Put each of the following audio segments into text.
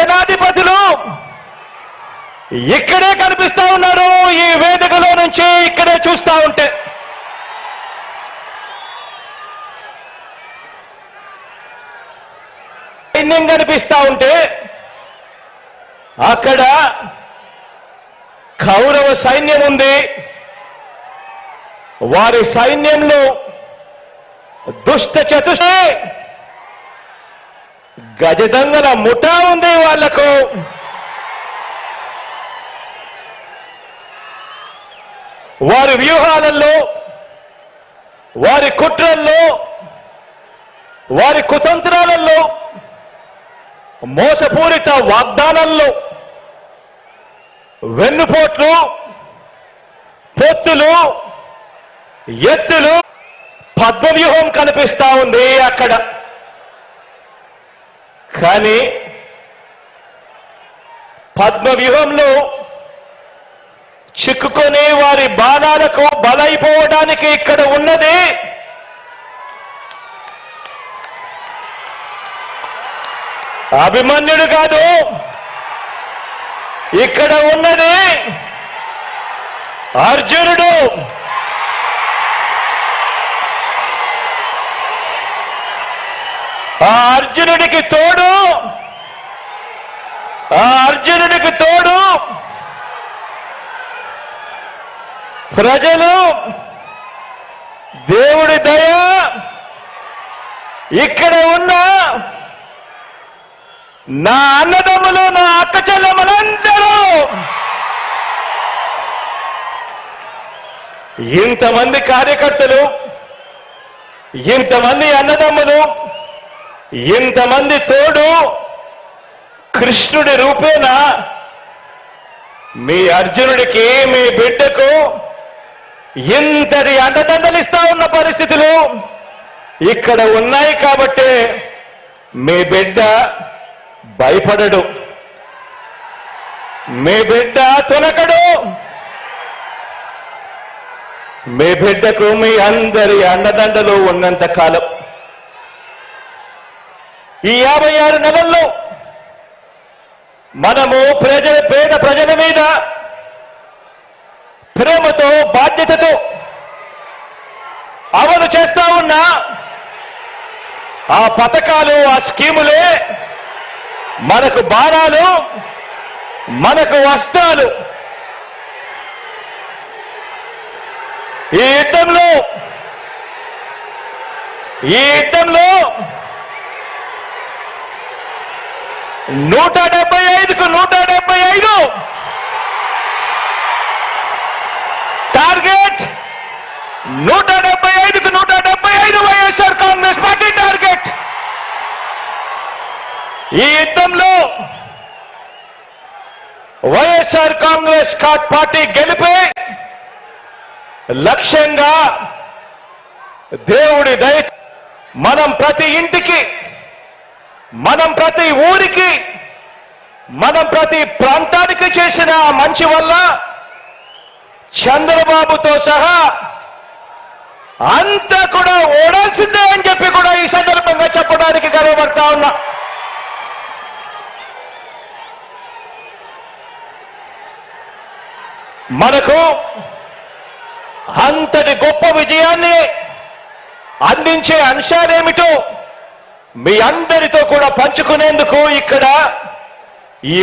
సేనాధిపతులు ఇక్కడే కనిపిస్తా ఉన్నారు. ఈ వేదికలో నుంచి ఇక్కడే చూస్తా ఉంటే సైన్యం కనిపిస్తా ఉంటే అక్కడ కౌరవ సైన్యం ఉంది. వారి సైన్యంలో దుష్ట చతుష్ట గజదంగల ముఠా ఉంది. వాళ్లకు వారి వ్యూహాలలో, వారి కుట్రల్లో, వారి కుతంత్రాలలో, మోసపూరిత వాగ్దానాల్లో వెన్నుపోట్లు, పొత్తులు, ఎత్తులు, పద్మవ్యూహం కనిపిస్తా ఉంది అక్కడ. కానీ పద్మవ్యూహంలో చిక్కుకొని వారి బాణాలకు బలైపోవడానికి ఇక్కడ ఉన్నది అభిమన్యుడు కాదు. ఇక్కడ ఉన్నది అర్జునుడు. ఆ అర్జునుడికి తోడు ప్రజలు, దేవుడి దయ, ఇక్కడ ఉన్న నా అన్నదమ్ములు, నా అక్క చెల్లెమ్మలందరూ, ఇంతమంది కార్యకర్తలు, ఇంతమంది అన్నదమ్ములు, ఇంతమంది తోడు కృష్ణుడి రూపేణ మీ అర్జునుడికి, మీ బిడ్డకు ఇంతటి అండదండలిస్తా ఉన్న పరిస్థితులు ఇక్కడ ఉన్నాయి. కాబట్టి మీ బిడ్డ భయపడడు, మీ బిడ్డ తునకడు. మీ బిడ్డకు మీ అందరి అండదండలు ఉన్నంత కాలం, ఈ 56 నెలల్లో మనము పేద ప్రజల మీద ప్రేమతో, బాధ్యతతో అమలు చేస్తా ఉన్న ఆ పథకాలు, ఆ స్కీములే మనకు బాణాలు, మనకు వస్త్రాలు. ఈ యుద్ధంలో 175కు 175 టార్గెట్. 175కు 175 వైఎస్ఆర్ కాంగ్రెస్ పార్టీ టార్గెట్. ఈ యుద్ధంలో వైఎస్ఆర్ కాంగ్రెస్ పార్టీ గెలిపే లక్ష్యంగా దేవుడి దయ. మనం ప్రతి ఇంటికి, మనం ప్రతి ఊరికి, మనం ప్రతి ప్రాంతానికి చేసిన మంచి వల్ల చంద్రబాబుతో సహా అంతా కూడా ఓడాల్సిందే అని చెప్పి కూడా ఈ సందర్భంగా చెప్పడానికి గర్వపడతా ఉన్నా. మనకు అంతటి గొప్ప విజయాన్ని అందించే అంశాలేమిటో మీ అందరితో కూడా పంచుకునేందుకు ఇక్కడ ఈ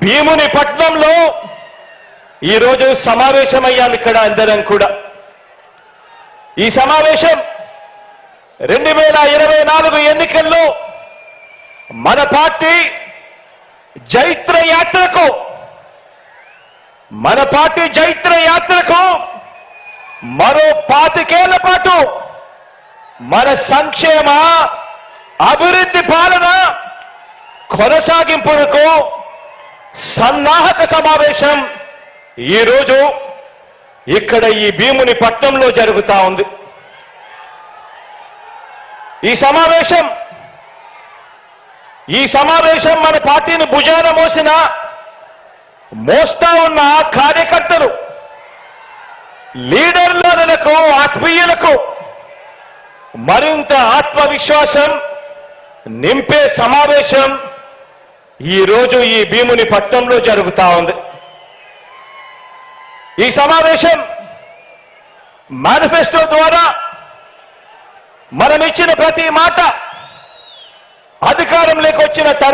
భీముని పట్నంలో ఈరోజు సమావేశమయ్యాం. ఇక్కడ అందరం కూడా ఈ సమావేశం 2024 ఎన్నికల్లో మన పార్టీ జైత్ర యాత్రకు మరో 25 ఏళ్ల పాటు మన సంక్షేమ అభివృద్ధి పాలన కొనసాగింపునకు సన్నాహక సమావేశం ఈరోజు ఇక్కడ ఈ భీముని పట్నంలో జరుగుతా ఉంది. ఈ సమావేశం మన పార్టీని భుజాన మోస్తా ఉన్న కార్యకర్తలు, లీడర్లకు, ఆత్మీయులకు మరింత ఆత్మవిశ్వాసం నింపే సమావేశం ఈ రోజు ఈ భీముని పట్నంలో జరుగుతా ఉంది. ఈ సమావేశం మేనిఫెస్టో ద్వారా మనం ఇచ్చిన ప్రతి మాట అధికారంలోకి వచ్చిన